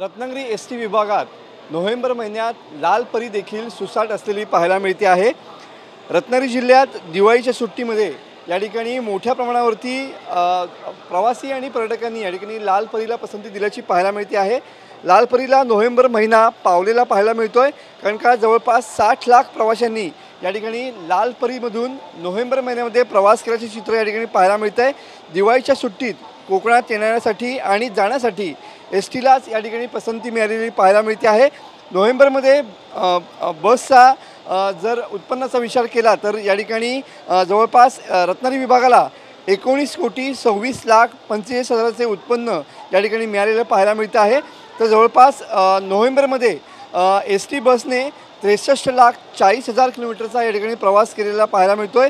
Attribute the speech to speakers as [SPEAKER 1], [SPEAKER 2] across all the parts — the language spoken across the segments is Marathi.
[SPEAKER 1] रत्नागिरी एसटी विभागात नोव्हेंबर महिन्यात लाल परी देखील सुसाट असलेली पाहायला मिळते आहे। रत्नागिरी जिल्ह्यात दिवाळीच्या सुट्टीमध्ये या ठिकाणी मोठ्या प्रमाणावरती प्रवासी आणि पर्यटकांनी या ठिकाणी लाल परीला पसंती दिल्याची पाहायला मिळते आहे। लाल परीला नोव्हेंबर महिना पावलेला पाहायला मिळतोय, कारण का जवळपास 60 लाख प्रवाशांनी या ठिकाणी लाल परीमधून नोव्हेंबर महिन्यामध्ये प्रवास केल्याचे चित्र या ठिकाणी पाहायला मिळतंय। दिवाळीच्या सुट्टीत कोकणात येण्यासाठी आणि जाण्यासाठी एसटीलाच या ठिकाणी पसंती मिळालेली पाहायला मिळते आहे। नोव्हेंबरमध्ये बसचा जर उत्पन्नाचा विचार केला तर या ठिकाणी जवळपास रत्नागिरी विभागाला 19,26,45,000चे उत्पन्न या ठिकाणी मिळालेलं पाहायला मिळतं आहे। तर जवळपास नोव्हेंबरमध्ये एस टी बसने 63,40,000 किलोमीटरचा या ठिकाणी प्रवास केलेला पाहायला मिळतोय।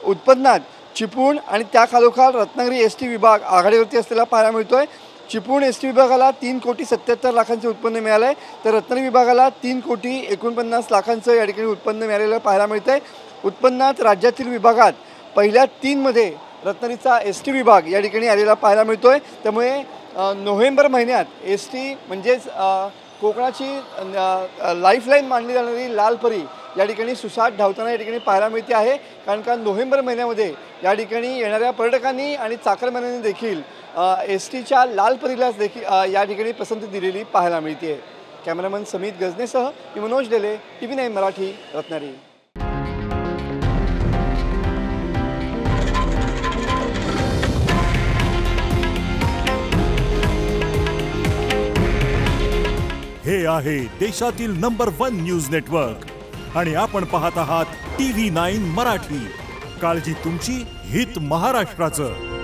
[SPEAKER 1] उत्पन्नात चिपळूण आणि त्याखालोखाल रत्नागिरी एस टी विभाग आघाडीवरती असलेला पाहायला मिळतोय। चिपळूण एस टी विभागाला 3,77,00,000चे उत्पन्न मिळालं आहे, तर रत्नागिरी विभागाला 3,49,00,000चं या ठिकाणी उत्पन्न मिळालेलं पाहायला मिळतं आहे। उत्पन्नात राज्यातील विभागात पहिल्या 3मध्ये रत्नागिरीचा एस टी विभाग या ठिकाणी आलेला पाहायला मिळतोय। त्यामुळे नोव्हेंबर महिन्यात एस टी म्हणजेच कोकणाची लाईफलाईन मानली जाणारी लाल परी या ठिकाणी सुसाट धावताना या ठिकाणी पाहायला मिळते आहे, कारण का नोव्हेंबर महिन्यामध्ये या ठिकाणी येणाऱ्या पर्यटकांनी आणि चाकरमान्यांनी देखील एस टीच्या लाल परीलाच देखील या ठिकाणी पसंती दिलेली पाहायला मिळते आहे। कॅमेरामन समीत गजनेसह मी मनोज डेले, TV9 मराठी, रत्नागिरी।
[SPEAKER 2] हे आहे देशातील नंबर 1 न्यूज नेटवर्क आणि आपण पाहत आहात TV9 मराठी। काळजी तुमची, हित महाराष्ट्राचं।